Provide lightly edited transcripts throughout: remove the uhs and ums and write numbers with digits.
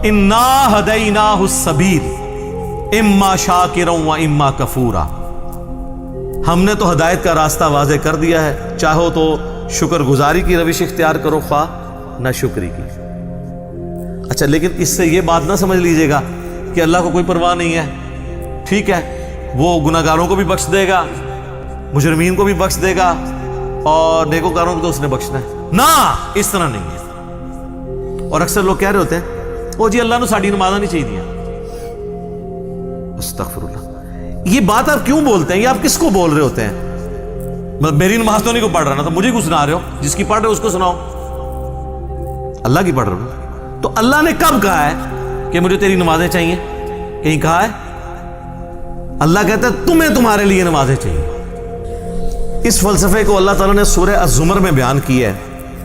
انا ہدیناہ السبیل اما شاکرا و اما کفورا، ہم نے تو ہدایت کا راستہ واضح کر دیا ہے، چاہو تو شکر گزاری کی روش اختیار کرو، خواہ نہ شکری کی۔ اچھا، لیکن اس سے یہ بات نہ سمجھ لیجئے گا کہ اللہ کو کوئی پرواہ نہیں ہے، ٹھیک ہے وہ گناہگاروں کو بھی بخش دے گا، مجرمین کو بھی بخش دے گا، اور نیکوکاروں کو تو اس نے بخشنا ہے۔ نہ، اس طرح نہیں ہے۔ اور اکثر لوگ کہہ رہے ہوتے ہیں او جی اللہ نے ساڑی نمازاں نہیں چاہیے۔ استغفر اللہ، یہ بات آپ کیوں بولتے ہیں؟ یہ آپ کس کو بول رہے ہوتے ہیں؟ میری نماز تو نہیں کو پڑھ رہا نا، تو مجھے کیوں سنا رہے ہو؟ جس کی پڑھ رہے ہو اس کو سناؤ۔ اللہ کی پڑھ رہے ہو تو اللہ نے کب کہا ہے کہ مجھے تیری نمازیں چاہیے؟ کہیں کہا ہے؟ اللہ کہتا ہے تمہیں تمہارے لیے نمازیں چاہیے۔ اس فلسفے کو اللہ تعالیٰ نے سورہ الزمر میں بیان کیا ہے،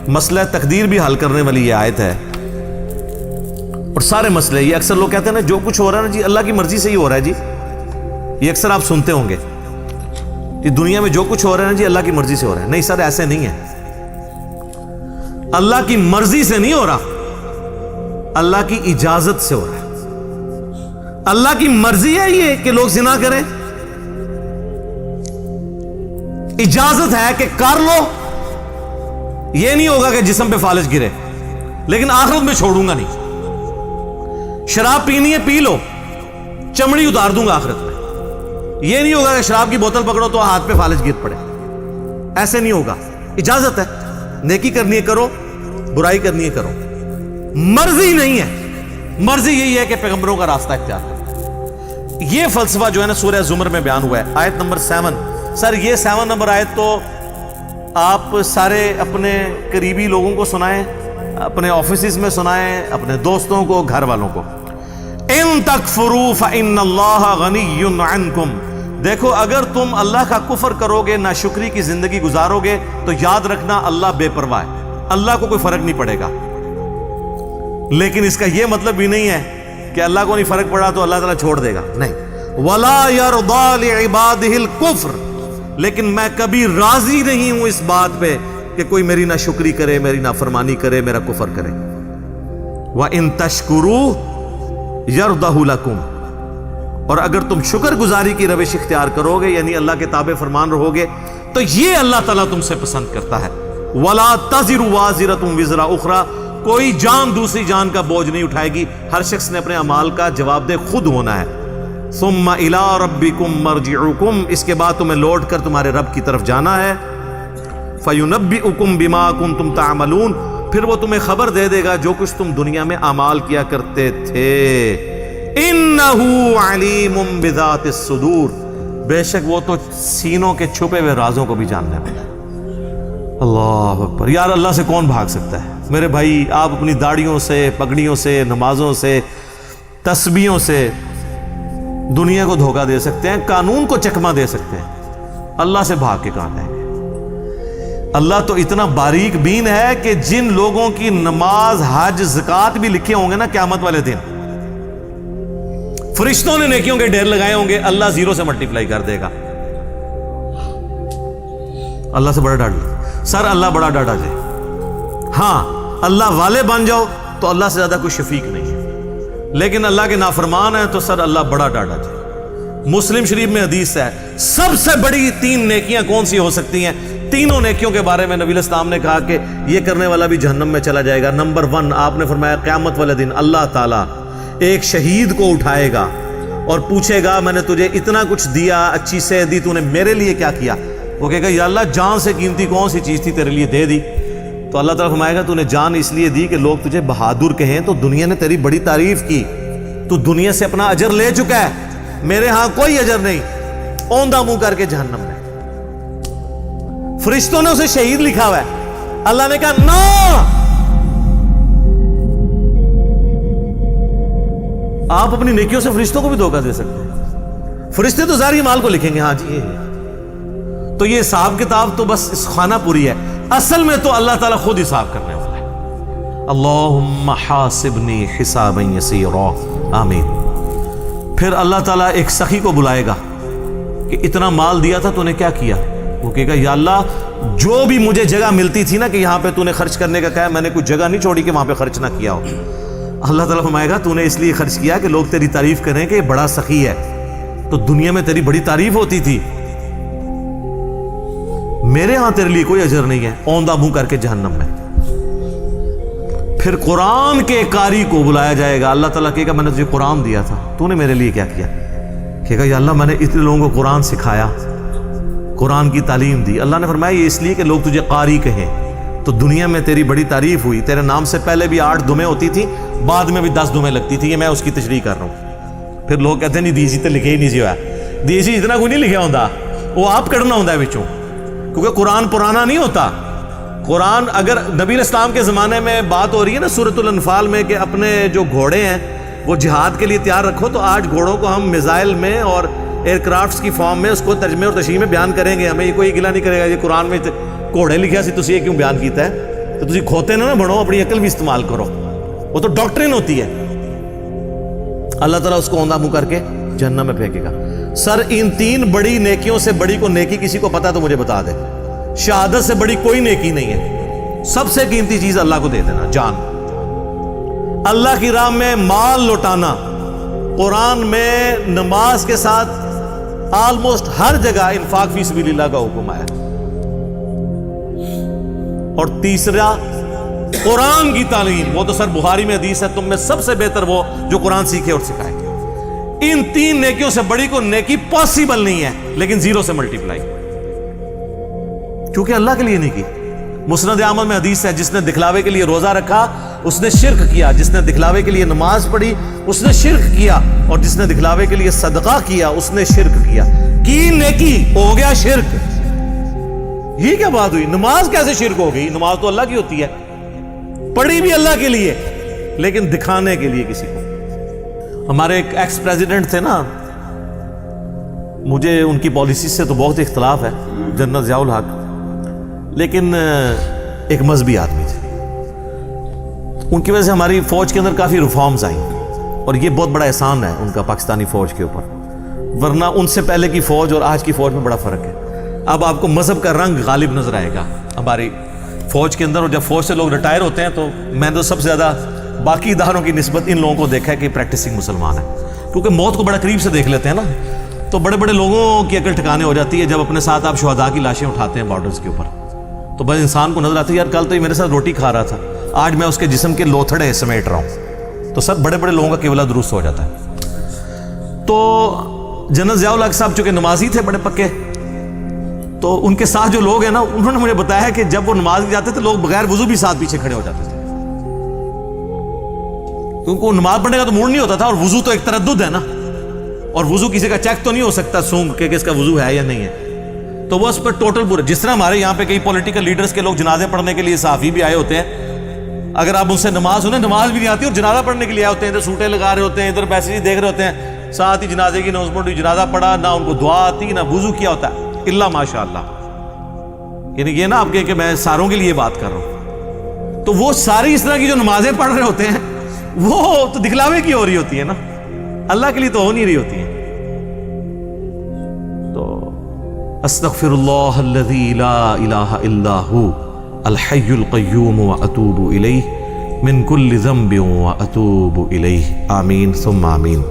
مسئلہ تقدیر بھی حل کرنے والی یہ آیت ہے، اور سارے مسئلے یہ اکثر لوگ کہتے ہیں نا جو کچھ ہو رہا ہے نا جی اللہ کی مرضی سے ہی ہو رہا ہے جی، یہ اکثر آپ سنتے ہوں گے کہ دنیا میں جو کچھ ہو رہا ہے نا جی اللہ کی مرضی سے ہو رہا ہے۔ نہیں سر، ایسے نہیں ہے، اللہ کی مرضی سے نہیں ہو رہا، اللہ کی اجازت سے ہو رہا ہے۔ اللہ کی مرضی ہے یہ کہ لوگ زنا کریں، اجازت ہے کہ کر لو، یہ نہیں ہوگا کہ جسم پہ فالج گرے، لیکن آخرت میں چھوڑوں گا نہیں۔ شراب پینی ہے پی لو، چمڑی اتار دوں گا آخرت میں، یہ نہیں ہوگا کہ شراب کی بوتل پکڑو تو ہاتھ پہ فالج گر پڑے، ایسے نہیں ہوگا۔ اجازت ہے، نیکی کرنی ہے کرو، برائی کرنی ہے کرو، مرضی نہیں ہے۔ مرضی یہی ہے کہ پیغمبروں کا راستہ اختیار کرو۔ یہ فلسفہ جو ہے نا سورہ زمر میں بیان ہوا ہے، آیت نمبر 7۔ سر یہ 7 نمبر آیت تو آپ سارے اپنے قریبی لوگوں کو سنائیں، اپنے آفیسز میں سنائیں، اپنے دوستوں کو، گھر والوں کو۔ ان تکفروا فإن اللہ غنی عنکم، دیکھو اگر تم اللہ کا کفر کرو گے، ناشکری کی زندگی گزارو گے، تو یاد رکھنا اللہ بے پرواہ ہے، اللہ کو کوئی فرق نہیں پڑے گا۔ لیکن اس کا یہ مطلب بھی نہیں ہے کہ اللہ کو نہیں فرق پڑا تو اللہ تعالیٰ چھوڑ دے گا، نہیں۔ وَلَا يَرْضَى لِعِبَادِهِ الْكُفْرِ، لیکن میں کبھی راضی نہیں ہوں اس بات پہ کہ کوئی میری ناشکری کرے، میری نافرمانی کرے، میرا کفر کرے۔ وَإِن تَشْكُرُوا يَرْضَهُ لَكُمْ، اور اگر تم شکر گزاری کی روش اختیار کرو گے، یعنی اللہ کے تابع فرمان رہو گے، تو یہ اللہ تعالیٰ تم سے پسند کرتا ہے۔ وَلَا تَزِرُ وَازِرَةٌ وِزْرَ أُخْرَى، کوئی جان دوسری جان کا بوجھ نہیں اٹھائے گی، ہر شخص نے اپنے اعمال کا جواب دہ خود ہونا ہے۔ ثم الى ربکم مرجعکم، اس کے بعد تمہیں لوٹ کر تمہارے رب کی طرف جانا ہے۔ فینبئکم بما کنتم تعملون، پھر وہ تمہیں خبر دے دے گا جو کچھ تم دنیا میں اعمال کیا کرتے تھے۔ انہ علیم بذات الصدور، بے شک وہ تو سینوں کے چھپے ہوئے رازوں کو بھی جاننے والا ہے۔ اللہ اکبر، یار اللہ سے کون بھاگ سکتا ہے؟ میرے بھائی آپ اپنی داڑھیوں سے، پگڑیوں سے، نمازوں سے، تسبیحوں سے دنیا کو دھوکہ دے سکتے ہیں، قانون کو چکمہ دے سکتے ہیں، اللہ سے بھاگ کے کہاں جائیں گے؟ اللہ تو اتنا باریک بین ہے کہ جن لوگوں کی نماز، حج، زکوٰۃ بھی لکھے ہوں گے نا قیامت والے دن، فرشتوں نے نیکیوں کے ڈھیر لگائے ہوں گے، اللہ 0 سے ملٹیپلائی کر دے گا۔ اللہ سے بڑا ڈاڈا سر، اللہ بڑا ڈاڈا جائے۔ ہاں اللہ والے بن جاؤ تو اللہ سے زیادہ کوئی شفیق نہیں ہے، لیکن اللہ کے نافرمان ہیں تو سر اللہ بڑا ڈاڈا جائے۔ مسلم شریف میں حدیث ہے سب سے بڑی 3 نیکیاں کون سی ہو سکتی ہیں؟ تینوں نیکیوں کے بارے میں نبی علیہ السلام نے کہا کہ یہ کرنے والا بھی جہنم میں چلا جائے گا۔ نمبر 1 آپ نے فرمایا قیامت والے دن اللہ تعالیٰ ایک شہید کو اٹھائے گا اور پوچھے گا میں نے تجھے اتنا کچھ دیا، اچھی صحت دی، تو نے میرے لیے کیا کیا؟ وہ کہے گا یا اللہ جان سے قیمتی کون سی چیز تھی تیرے لیے دے دی؟ تو اللہ تعالیٰ فرمائے گا تو نے جان اس لیے دی کہ لوگ تجھے بہادر کہیں، تو دنیا نے تیری بڑی تعریف کی، تو دنیا سے اپنا اجر لے چکا ہے، میرے ہاں کوئی اجر نہیں، اوندھا منہ کر کے جہنم میں۔ فرشتوں نے اسے شہید لکھا ہوا ہے، اللہ نے کہا نو، آپ اپنی نیکیوں سے فرشتوں کو بھی دھوکہ دے سکتے ہیں، فرشتے تو ظاہری مال کو لکھیں گے، ہاں جی تو یہ حساب کتاب تو بس اس خانہ پوری ہے، اصل میں تو اللہ تعالیٰ خود حساب کرنے والا ہے۔ اللہم حاسبنی حسابا یسیرا، آمین۔ پھر اللہ تعالیٰ ایک سخی کو بلائے گا کہ اتنا مال دیا تھا تو نے کیا کیا؟ وہ کہے گا یا اللہ جو بھی مجھے جگہ ملتی تھی نا کہ یہاں پہ تو نے خرچ کرنے کا کہا، میں نے کوئی جگہ نہیں چھوڑی کہ وہاں پہ خرچ نہ کیا ہو۔ اللہ تعالیٰ فرمائے گا تو نے اس لیے خرچ کیا کہ لوگ تیری تعریف کریں کہ یہ بڑا سخی ہے، تو دنیا میں تیری بڑی تعریف ہوتی تھی، میرے ہاں تیرے لیے کوئی اجر نہیں ہے، اوندھا منہ کر کے جہنم میں۔ پھر قرآن کے قاری کو بلایا جائے گا، اللہ تعالیٰ کہے گا میں نے تجھے قرآن دیا تھا، تو نے میرے لیے کیا کیا؟ کہے گا یا اللہ میں نے اتنے لوگوں کو قرآن سکھایا، قرآن کی تعلیم دی۔ اللہ نے فرمایا یہ اس لیے کہ لوگ تجھے قاری کہیں، تو دنیا میں تیری بڑی تعریف ہوئی، تیرے نام سے پہلے بھی 8 دمیں ہوتی تھی، بعد میں بھی 10 دمیں لگتی تھی، یہ میں اس کی تشریح کر رہا ہوں۔ پھر لوگ کہتے ہیں نہیں دیسی تو لکھے ہی نہیں سی ہوا، دیسی اتنا کوئی نہیں لکھا ہوتا، وہ آپ کرنا ہوتا ہے بچوں، کیونکہ قرآن پرانا نہیں ہوتا۔ قرآن اگر نبی اسلام کے زمانے میں بات ہو رہی ہے نا سورۃ الانفال میں کہ اپنے جو گھوڑے ہیں وہ جہاد کے لیے تیار رکھو، تو آج گھوڑوں کو ہم میزائل میں اور ایئر کرافٹس کی فارم میں اس کو ترجمے اور تشریح میں بیان کریں گے، ہمیں یہ کوئی گلا نہیں کرے گا یہ قرآن میں گھوڑے لکھا سی تسی یہ کیوں بیان کیتا ہے؟ تو تسی کھوتے نہ بنو، اپنی عقل بھی استعمال کرو، وہ تو ڈاکٹرن ہوتی ہے۔ اللہ تعالیٰ اس کو اوندھا منہ کر کے جہنم میں پھینکے گا۔ سر ان 3 بڑی نیکیوں سے بڑی کو نیکی کسی کو پتا تو مجھے بتا دے۔ شہادت سے بڑی کوئی نیکی نہیں ہے، سب سے قیمتی چیز اللہ کو دے دینا، جان۔ اللہ کی راہ میں مال لوٹانا، قرآن میں نماز کے ساتھ آلموسٹ ہر جگہ انفاق فی سبیل اللہ کا حکم آیا۔ اور تیسرا قرآن کی تعلیم، وہ تو سر بخاری میں حدیث ہے تم میں سب سے بہتر وہ جو قرآن سیکھے اور سکھائے۔ ان 3 نیکیوں سے بڑی کو نیکی پاسبل نہیں ہے، لیکن 0 سے ملٹیپلائی، کیونکہ اللہ کے لیے نہیں کی۔ مسند احمد میں حدیث ہے جس نے دکھلاوے کے لیے روزہ رکھا اس نے شرک کیا، جس نے دکھلاوے کے لیے نماز پڑھی اس نے شرک کیا، اور جس نے دکھلاوے کے لیے صدقہ کیا اس نے شرک کیا۔ کی نیکی ہو گیا شرک، یہ کیا بات ہوئی؟ نماز کیسے شرک ہو گئی؟ نماز تو اللہ کی ہوتی ہے، پڑھی بھی اللہ کے لیے لیکن دکھانے کے لیے کسی کو۔ ہمارے ایک ایکس پریزیڈنٹ تھے نا، مجھے ان کی پالیسی سے تو بہت اختلاف ہے، جنرل ضیاء الحق، لیکن ایک مذہبی آدمی تھے، ان کی وجہ سے ہماری فوج کے اندر کافی ریفارمز آئیں، اور یہ بہت بڑا احسان ہے ان کا پاکستانی فوج کے اوپر، ورنہ ان سے پہلے کی فوج اور آج کی فوج میں بڑا فرق ہے۔ اب آپ کو مذہب کا رنگ غالب نظر آئے گا ہماری فوج کے اندر، اور جب فوج سے لوگ ریٹائر ہوتے ہیں تو میں تو سب سے زیادہ باقی اداروں کی نسبت ان لوگوں کو دیکھا ہے کہ پریکٹسنگ مسلمان ہیں، کیونکہ موت کو بڑا قریب سے دیکھ لیتے ہیں نا، تو بڑے بڑے لوگوں کی عقل ٹھکانے ہو جاتی ہے جب اپنے ساتھ آپ شہداء کی لاشیں اٹھاتے ہیں بارڈرز کے اوپر، تو بس انسان کو نظر آتی ہے یار کل تو یہ میرے ساتھ روٹی کھا رہا تھا، آج میں اس کے جسم کے لوتھڑے سمیٹ رہا ہوں، تو سب بڑے بڑے لوگوں کا قبلہ درست ہو جاتا ہے۔ تو جنرل ضیاء الحق صاحب چونکہ نمازی تھے بڑے پکے، تو ان کے ساتھ جو لوگ ہیں نا انہوں نے مجھے بتایا کہ جب وہ نماز جاتے تھے لوگ بغیر وضو بھی ساتھ پیچھے کھڑے ہو جاتے تھے، کیونکہ وہ نماز پڑھنے کا تو موڈ نہیں ہوتا تھا، اور وضو تو ایک تردد ہے نا، اور وضو کسی کا چیک تو نہیں ہو سکتا سونگ کہ اس کا وضو ہے یا نہیں ہے، تو وہ اس پر ٹوٹل پورے، جس طرح ہمارے یہاں پہ کئی پولیٹیکل لیڈرز کے لوگ جنازے پڑھنے کے لیے صحافی بھی آئے ہوتے ہیں، اگر آپ ان سے نماز انہیں نماز بھی نہیں آتی اور جنازہ پڑھنے کے لیے آئے ہوتے ہیں، ادھر سوٹیں لگا رہے ہوتے ہیں، ادھر میسیج دیکھ رہے ہوتے ہیں، ساتھ ہی جنازے کی اناؤنسمنٹ ہوئی، جنازہ پڑھا، نہ ان کو دعا آتی نہ وضو کیا ہوتا ہے، الا ماشاء اللہ، یعنی یہ نا آپ کہیں کہ میں ساروں کے لیے بات کر رہا ہوں، تو وہ ساری اس طرح کی جو نمازیں پڑھ رہے ہوتے ہیں وہ تو دکھلاوے کی ہو رہی ہوتی ہے نا، اللہ کے لیے تو ہو نہیں رہی ہوتی ہے۔ تو استغفر اللہ الذی لا الہ الا ہو الحی القیوم واتوب الیہ من کل ذنب واتوب الیہ، آمین ثم آمین۔